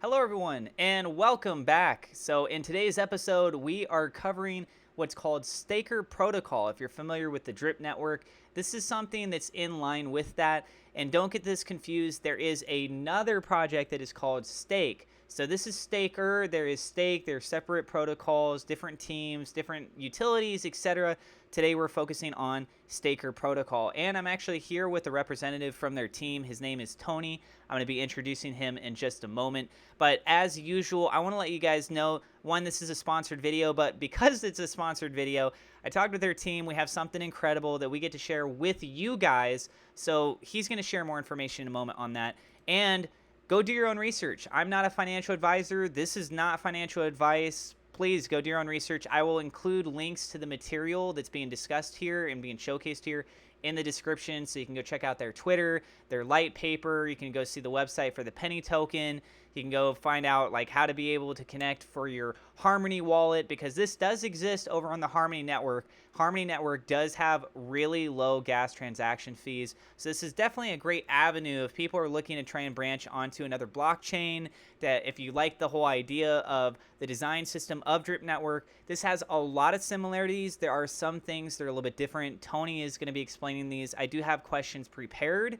Hello, everyone, and welcome back. So, in today's episode, we are covering what's called Staker Protocol. If you're familiar with the Drip Network, this is something that's in line with that. And don't get this confused, there is another project that is called Stake. So, this is Staker, there is Stake, there are separate protocols, different teams, different utilities, etc. Today, we're focusing on Staker Protocol. And I'm actually here with a representative from their team. His name is Tony. I'm going to be introducing him in just a moment. But as usual, I want to let you guys know, one, this is a sponsored video, but because it's a sponsored video, I talked with their team. We have something incredible that we get to share with you guys. So he's going to share more information in a moment on that. And go do your own research. I'm not a financial advisor. This is not financial advice. Please go do your own research. I will include links to the material that's being discussed here and being showcased here in the description, so you can go check out their Twitter, their light paper. You can go see the website for the penny token. You can go find out like how to be able to connect for your Harmony wallet, because this does exist over on the Harmony network. Harmony network does have really low gas transaction fees. So this is definitely a great avenue if people are looking to try and branch onto another blockchain. That if you like the whole idea of the design system of Drip Network, this has a lot of similarities. There are some things that are a little bit different. Tony is going to be explaining these. I do have questions prepared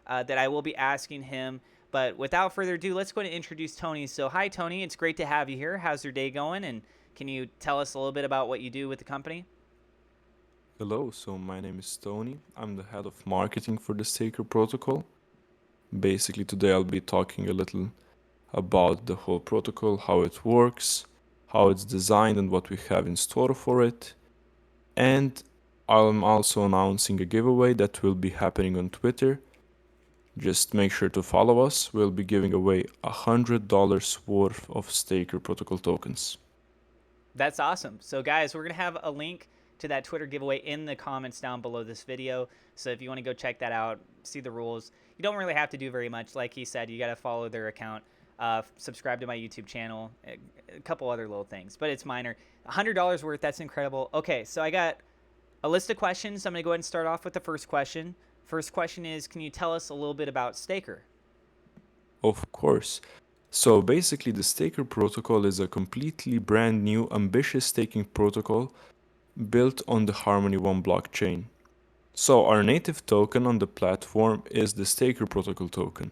that I will be asking him. But without further ado, let's go and introduce Tony. So hi, Tony. It's great to have you here. How's your day going? And can you tell us a little bit about what you do with the company? Hello, so my name is Tony. I'm the head of marketing for the Staker protocol. Basically, today I'll be talking a little about the whole protocol, how it works, how it's designed, and what we have in store for it. And I'm also announcing a giveaway that will be happening on Twitter. Just make sure to follow us. We'll be giving away $100 worth of Staker protocol tokens. That's awesome. So guys, we're going to have a link to that Twitter giveaway in the comments down below this video. So if you want to go check that out, see the rules. You don't really have to do very much. Like he said, you got to follow their account, subscribe to my YouTube channel, a couple other little things, but it's minor. $100 worth, that's incredible. Okay, so I got a list of questions. I'm going to go ahead and start off with the first question. First question is, can you tell us a little bit about Staker? Of course. So basically, the Staker protocol is a completely brand new, ambitious staking protocol built on the Harmony One blockchain. So our native token on the platform is the Staker protocol token.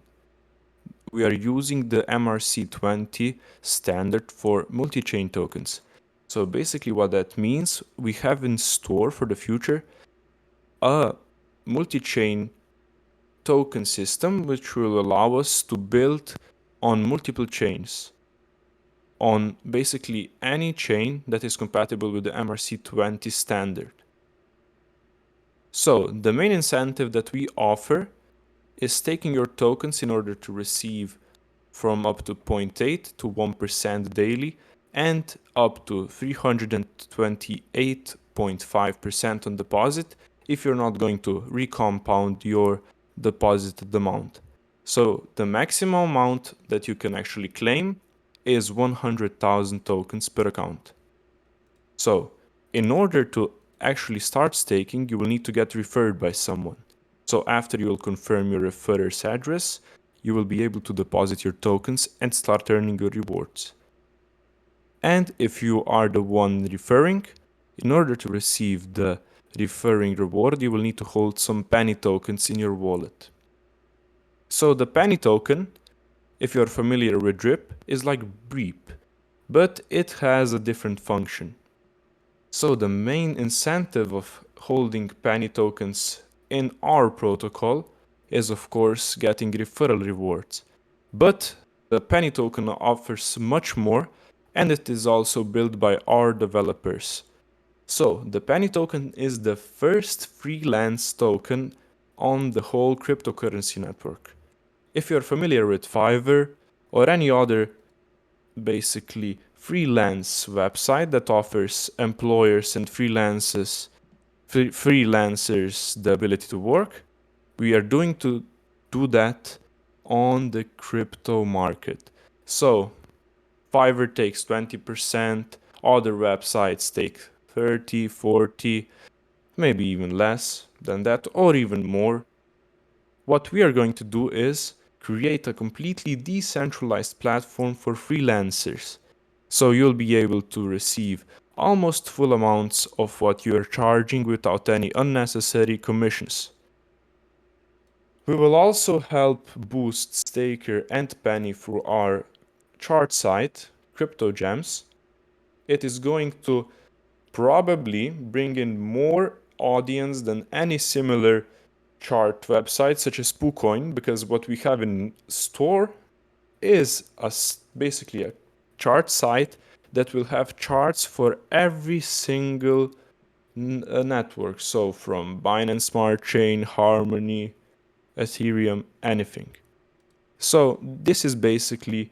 We are using the MRC20 standard for multi-chain tokens. So basically what that means, we have in store for the future a multi-chain token system which will allow us to build on multiple chains, on basically any chain that is compatible with the MRC20 standard. So the main incentive that we offer is staking your tokens in order to receive from up to 0.8 to 1% daily and up to 328.5% on deposit if you're not going to recompound your deposited amount. So the maximum amount that you can actually claim is 100,000 tokens per account. So in order to actually start staking, you will need to get referred by someone. So after you will confirm your referrer's address, you will be able to deposit your tokens and start earning your rewards. And if you are the one referring, in order to receive the referring reward, you will need to hold some penny tokens in your wallet. So the penny token, if you're familiar with Drip, is like Breep, but it has a different function. So the main incentive of holding penny tokens in our protocol is of course getting referral rewards. But the penny token offers much more, and it is also built by our developers. So the penny token is the first freelance token on the whole cryptocurrency network. If you're familiar with Fiverr or any other basically freelance website that offers employers and freelancers the ability to work, we are doing to do that on the crypto market. So Fiverr takes 20%, other websites take 30, 40, maybe even less than that, or even more. What we are going to do is create a completely decentralized platform for freelancers. So you'll be able to receive almost full amounts of what you're charging without any unnecessary commissions. We will also help boost Staker and Penny through our chart site, CryptoGems. It is going to probably bring in more audience than any similar chart website such as PooCoin, because what we have in store is basically a chart site that will have charts for every single network. So from Binance Smart Chain, Harmony, Ethereum, anything. So this is basically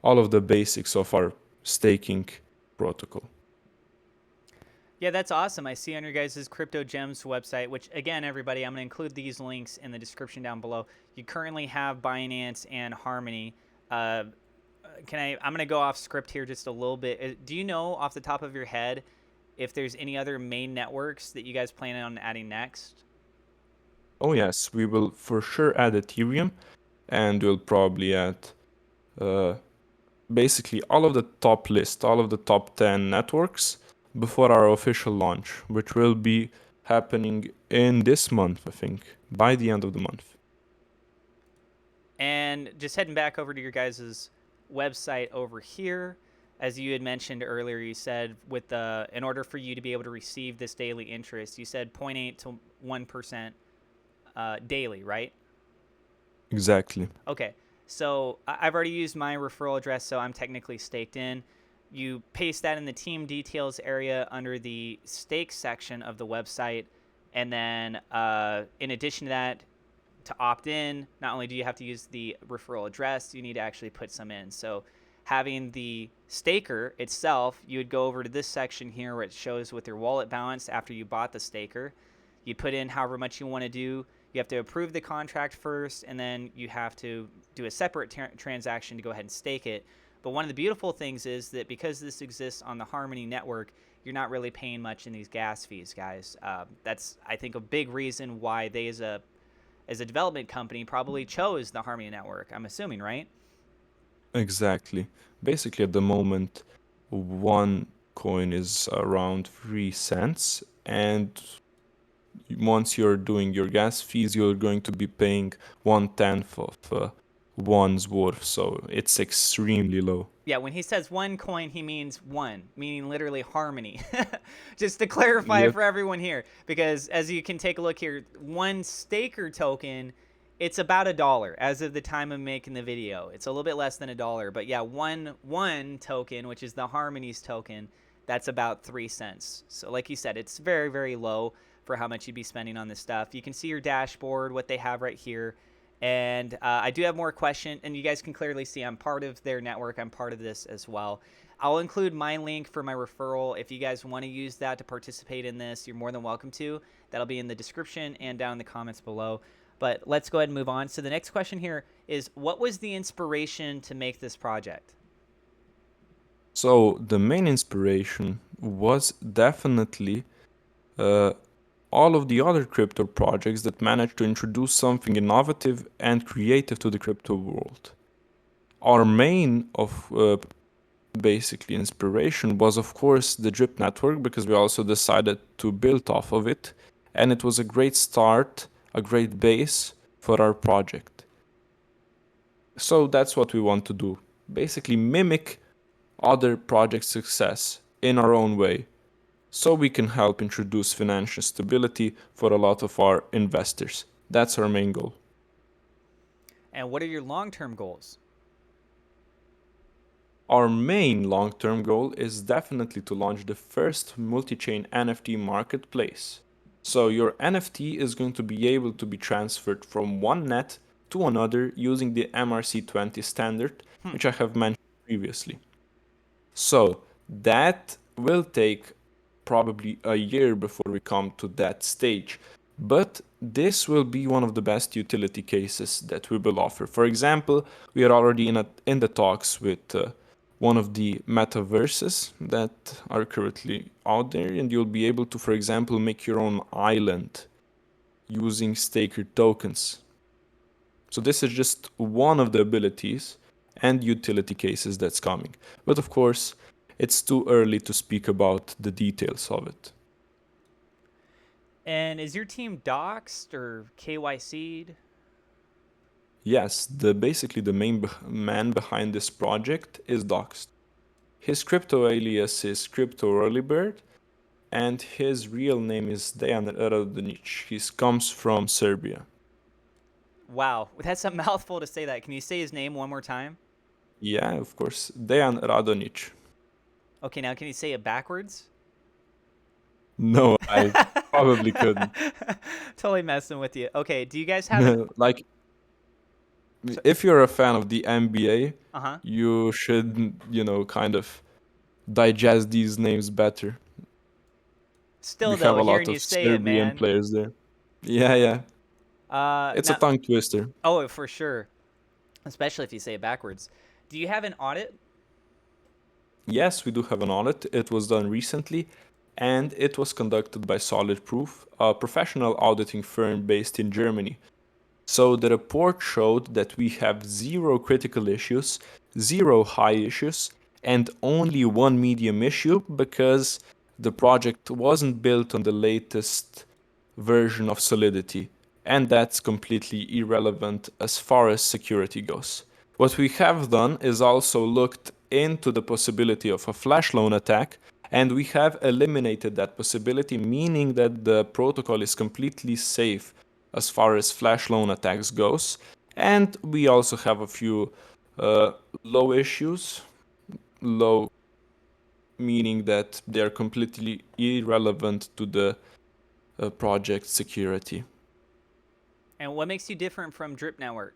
all of the basics of our staking protocol. Yeah, that's awesome. I see on your guys' Crypto Gems website, which again, everybody, I'm going to include these links in the description down below. You currently have Binance and Harmony. I'm going to go off script here just a little bit. Do you know off the top of your head if there's any other main networks that you guys plan on adding next? Oh yes, we will for sure add Ethereum, and we'll probably add basically all of the top list, all of the top 10 networks before our official launch, which will be happening in this month, I think, by the end of the month. And just heading back over to your guys' website over here, as you had mentioned earlier, you said in order for you to be able to receive this daily interest, you said 0.8 to 1% daily, right? Exactly. Okay, so I've already used my referral address, so I'm technically staked in. You paste that in the team details area under the stake section of the website, and then in addition to that, to opt in, not only do you have to use the referral address, you need to actually put some in. So having the staker itself, you would go over to this section here where it shows with your wallet balance after you bought the staker. You put in however much you want to do. You have to approve the contract first, and then you have to do a separate transaction to go ahead and stake it. But one of the beautiful things is that because this exists on the Harmony network, you're not really paying much in these gas fees, guys. That's, I think, a big reason why they, as a development company, probably chose the Harmony network, I'm assuming, right? Exactly. Basically, at the moment, one coin is around 3 cents, and once you're doing your gas fees, you're going to be paying 1/10 of one's worth, so it's extremely low. Yeah, when he says one coin, he means one, meaning literally Harmony. Just to clarify Yep. for everyone here, because as you can take a look here, one staker token, it's about $1 as of the time of making the video. It's a little bit less than $1, but yeah, one token, which is the Harmony's token, that's about 3 cents. So like you said, it's very, very low for how much you'd be spending on this stuff. You can see your dashboard, what they have right here. And I do have more questions, and you guys can clearly see I'm part of their network. I'm part of this as well. I'll include my link for my referral. If you guys want to use that to participate in this, you're more than welcome to. That'll be in the description and down in the comments below. But let's go ahead and move on. So the next question here is, what was the inspiration to make this project? So the main inspiration was definitely all of the other crypto projects that managed to introduce something innovative and creative to the crypto world. Our main of basically inspiration was, of course, the Drip network, because we also decided to build off of it, and it was a great start, a great base for our project. So that's what we want to do, basically mimic other project success in our own way, so we can help introduce financial stability for a lot of our investors. That's our main goal. And what are your long-term goals? Our main long-term goal is definitely to launch the first multi-chain NFT marketplace. So your NFT is going to be able to be transferred from one net to another using the MRC20 standard, which I have mentioned previously. So that will take probably a year before we come to that stage. But this will be one of the best utility cases that we will offer. For example, we are already in the talks with one of the metaverses that are currently out there, and you'll be able to, for example, make your own island using staker tokens. So this is just one of the abilities and utility cases that's coming. But of course, it's too early to speak about the details of it. And is your team doxed or KYC'd? Yes, basically the main man behind this project is doxed. His crypto alias is Crypto Earlybird, and his real name is Dejan Radonic. He comes from Serbia. Wow, that's a mouthful to say that. Can you say his name one more time? Yeah, of course, Dejan Radonic. Okay, now can you say it backwards? No, I probably couldn't. Totally messing with you. Okay, do you guys have an Like, so, if you're a fan of the NBA, uh-huh. you should, kind of digest these names better. Still We have though, a lot hearing of you say it, Serbian man. players there. Yeah, yeah. It's a Now, tongue twister. oh, for sure. Especially if you say it backwards. Do you have an audit? Yes, we do have an audit. It was done recently, and it was conducted by Solid Proof, a professional auditing firm based in Germany. So the report showed that we have 0 critical issues, 0 high issues, and only 1 medium issue because the project wasn't built on the latest version of Solidity, and that's completely irrelevant as far as security goes. What we have done is also looked into the possibility of a flash loan attack, and we have eliminated that possibility, meaning that the protocol is completely safe as far as flash loan attacks goes. And we also have a few low issues, low meaning that they're completely irrelevant to the project security. And what makes you different from Drip Network?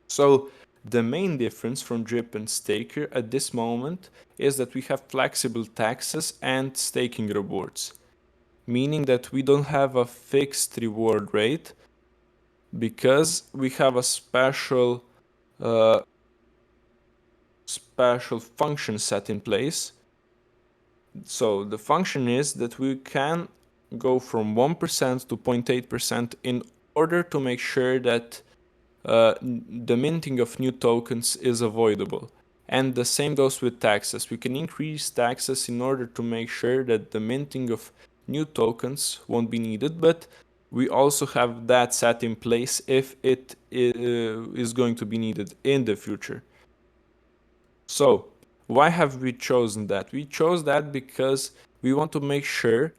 So the main difference from Drip and Staker at this moment is that we have flexible taxes and staking rewards, meaning that we don't have a fixed reward rate because we have a uh, special function set in place. So the function is that we can go from 1% to 0.8% in order to make sure that the minting of new tokens is avoidable. And the same goes with taxes. We can increase taxes in order to make sure that the minting of new tokens won't be needed, but we also have that set in place if it is going to be needed in the future. So, why have we chosen that? We chose that because we want to make sure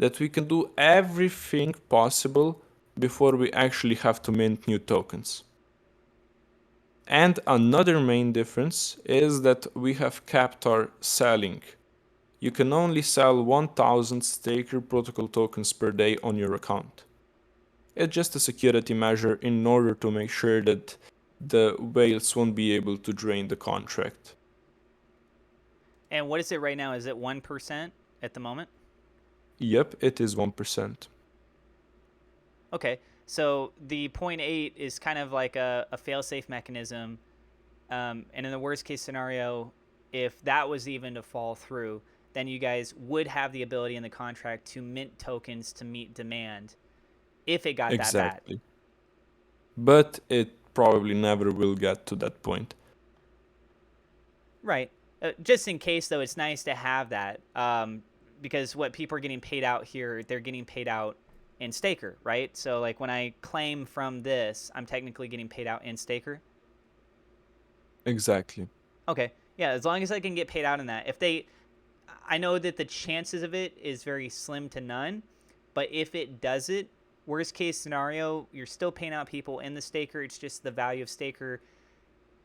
that we can do everything possible before we actually have to mint new tokens. And another main difference is that we have capped our selling. You can only sell 1000 Staker protocol tokens per day on your account. It's just a security measure in order to make sure that the whales won't be able to drain the contract. And what is it right now? Is it 1% at the moment? Yep, it is 1%. Okay, so the 0.8 is kind of like a fail-safe mechanism. And in the worst case scenario, if that was even to fall through, then you guys would have the ability in the contract to mint tokens to meet demand if it got that bad. Exactly. But it probably never will get to that point. Right. Just in case, though, it's nice to have that because what people are getting paid out here, they're getting paid out in Staker, right? So, like, when I claim from this, I'm technically getting paid out in Staker. Exactly. Okay. Yeah, as long as I can get paid out in that. If they, I know that the chances of it is very slim to none, but if it does it, worst case scenario, you're still paying out people in the Staker. It's just the value of Staker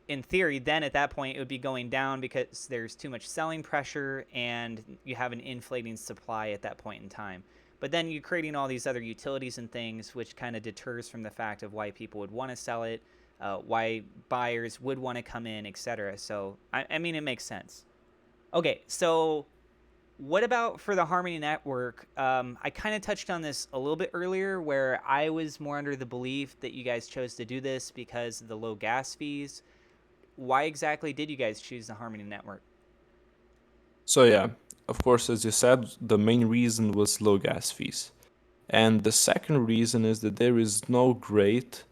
in theory, then at that point it would be going down because there's too much selling pressure and you have an inflating supply at that point in time. But then you're creating all these other utilities and things, which kind of deters from the fact of why people would want to sell it, why buyers would want to come in, etc. So, I mean, it makes sense. Okay, so what about for the Harmony Network? I kind of touched on this a little bit earlier where I was more under the belief that you guys chose to do this because of the low gas fees. Why exactly did you guys choose the Harmony Network? So yeah, of course, as you said, the main reason was low gas fees. And the second reason is that there is no great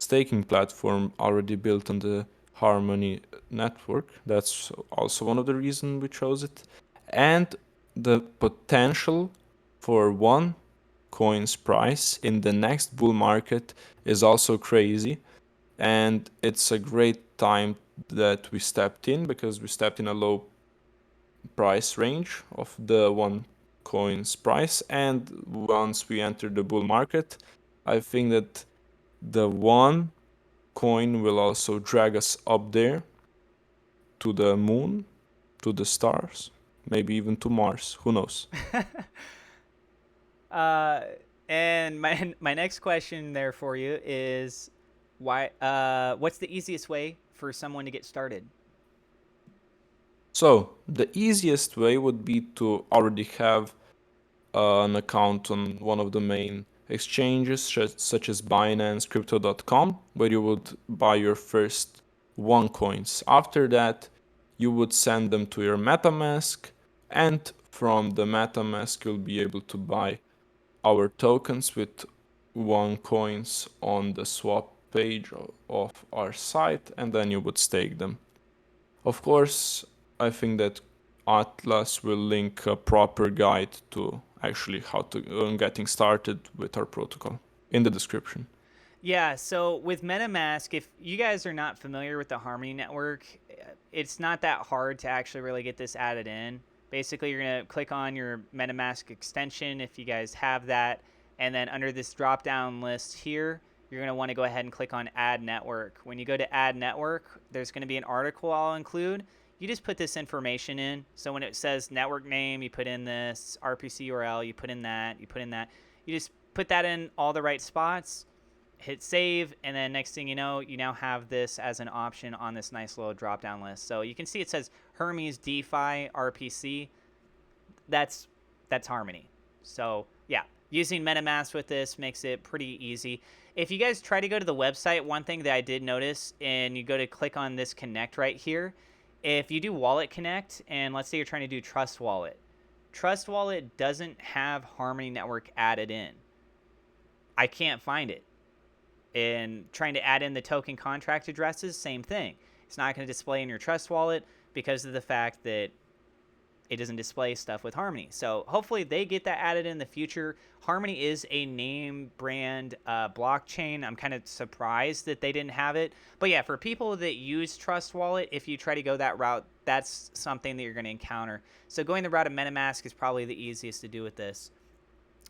staking platform already built on the Harmony network. That's also one of the reasons we chose it. And the potential for one coin's price in the next bull market is also crazy. And it's a great time that we stepped in, because we stepped in a low price range of the one coin's price. And once we enter the bull market, I think that the one coin will also drag us up there to the moon, to the stars, maybe even to Mars. Who knows? uh, and my next question there for you is why? What's the easiest way for someone to get started? So the easiest way would be to already have an account on one of the main exchanges, such as Binance, Crypto.com, where you would buy your first one coins. After that, you would send them to your MetaMask, and from the MetaMask, you'll be able to buy our tokens with one coins on the swap page of our site, and then you would stake them. Of course, I think that Atlas will link a proper guide to actually how to getting started with our protocol in the description. Yeah, so with MetaMask, if you guys are not familiar with the Harmony network, it's not that hard to actually really get this added in. Basically, you're going to click on your MetaMask extension if you guys have that. And then under this drop down list here, you're going to want to go ahead and click on Add Network. When you go to Add Network, there's going to be an article I'll include. You just put this information in. So when it says network name, you put in this RPC URL, you put in that, you put in that. You just put that in all the right spots, hit save, and then next thing you know, you now have this as an option on this nice little drop down list. So you can see it says Hermes DeFi RPC. That's Harmony. So yeah, using MetaMask with this makes it pretty easy. If you guys try to go to the website, one thing that I did notice, and you go to click on this connect right here, if you do Wallet Connect, and let's say you're trying to do Trust Wallet doesn't have Harmony Network added in. I can't find it. And trying to add in the token contract addresses, same thing. It's not going to display in your Trust Wallet because of the fact that it doesn't display stuff with Harmony. So hopefully they get that added in the future. Harmony is a name brand blockchain. I'm kind of surprised that they didn't have it. But yeah, for people that use Trust Wallet, if you try to go that route, that's something that you're going to encounter. So going the route of MetaMask is probably the easiest to do with this.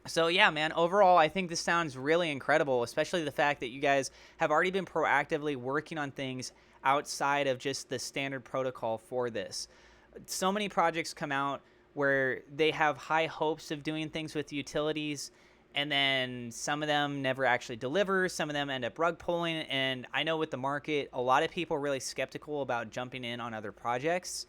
So yeah, man, overall, I think this sounds really incredible, especially the fact that you guys have already been proactively working on things outside of just the standard protocol for this. So many projects come out where they have high hopes of doing things with utilities, and then some of them never actually deliver. Some of them end up rug pulling. And I know with the market, a lot of people are really skeptical about jumping in on other projects.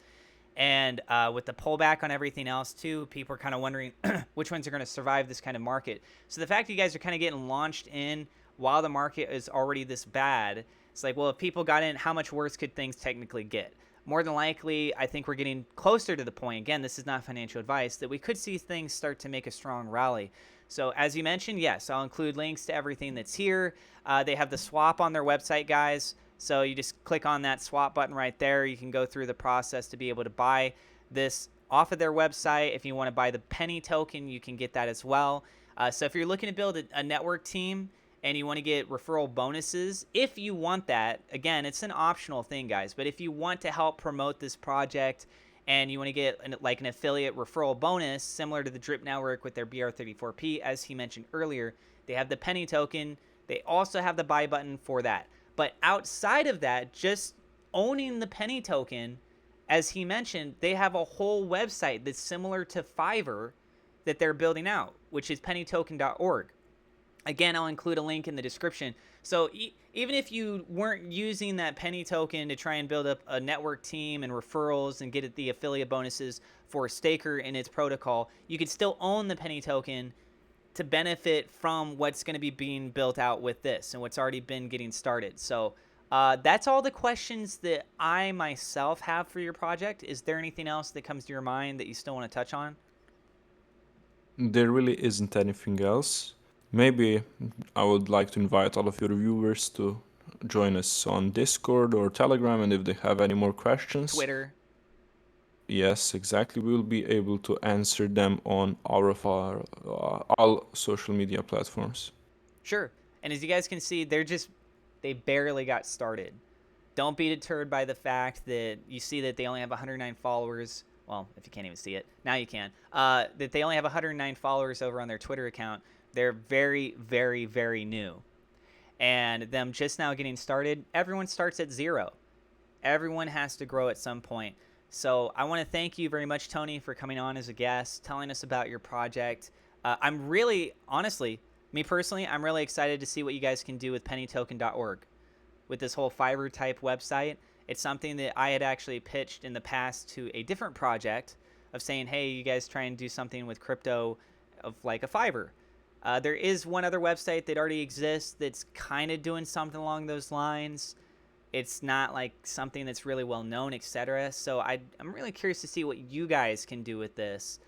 And with the pullback on everything else too, people are kind of wondering which ones are going to survive this kind of market. So the fact that you guys are kind of getting launched in while the market is already this bad, it's like, well, if people got in, how much worse could things technically get? More than likely, I think we're getting closer to the point, again, this is not financial advice, that we could see things start to make a strong rally. So as you mentioned, yes, I'll include links to everything that's here. They have the swap on their website, guys. So you just click on that swap button right there. You can go through the process to be able to buy this off of their website. If you want to buy the penny token, you can get that as well. So if you're looking to build a network team and you want to get referral bonuses, if you want that, again, it's an optional thing, guys. But if you want to help promote this project and you want to get like an affiliate referral bonus similar to the Drip Network with their BR34P, as he mentioned earlier, they have the penny token. They also have the buy button for that. But outside of that, just owning the penny token, as he mentioned, they have a whole website that's similar to Fiverr that they're building out, which is pennytoken.org. Again, I'll include a link in the description. So even if you weren't using that penny token to try and build up a network team and referrals and get the affiliate bonuses for Staker and its protocol, you could still own the penny token to benefit from what's going to be being built out with this and what's already been getting started. So that's all the questions that I myself have for your project. Is there anything else that comes to your mind that you still want to touch on? There really isn't anything else. Maybe I would like to invite all of your viewers to join us on Discord or Telegram, and if they have any more questions, Twitter. yes, exactly, we will be able to answer them on all social media platforms. Sure. And as you guys can see, they barely got started. Don't be deterred by the fact that you see that they only have 109 followers. Well, if you can't even see it, now you can. That they only have 109 followers over on their Twitter account. They're very, very, very new. And them just now getting started, everyone starts at zero. Everyone has to grow at some point. So I want to thank you very much, Tony, for coming on as a guest, telling us about your project. I'm really, honestly, me personally, I'm really excited to see what you guys can do with pennytoken.org with this whole Fiverr type website. It's something that I had actually pitched in the past to a different project of saying, hey, you guys try and do something with crypto of like a Fiverr. There is one other website that already exists that's kind of doing something along those lines. It's not like something that's really well known, etc. So I'm really curious to see what you guys can do with this.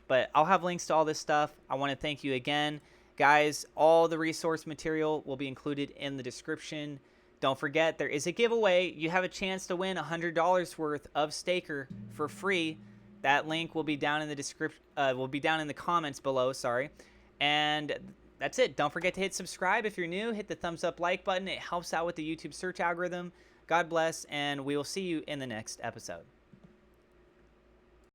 But I'll have links to all this stuff. I want to thank you again. Guys, all the resource material will be included in the description. Don't forget, there is a giveaway. You have a chance to win $100 worth of Staker for free. That link will be down in the description. Will be down in the comments below. Sorry, and that's it. Don't forget to hit subscribe if you're new. Hit the thumbs up like button. It helps out with the YouTube search algorithm. God bless, and we will see you in the next episode.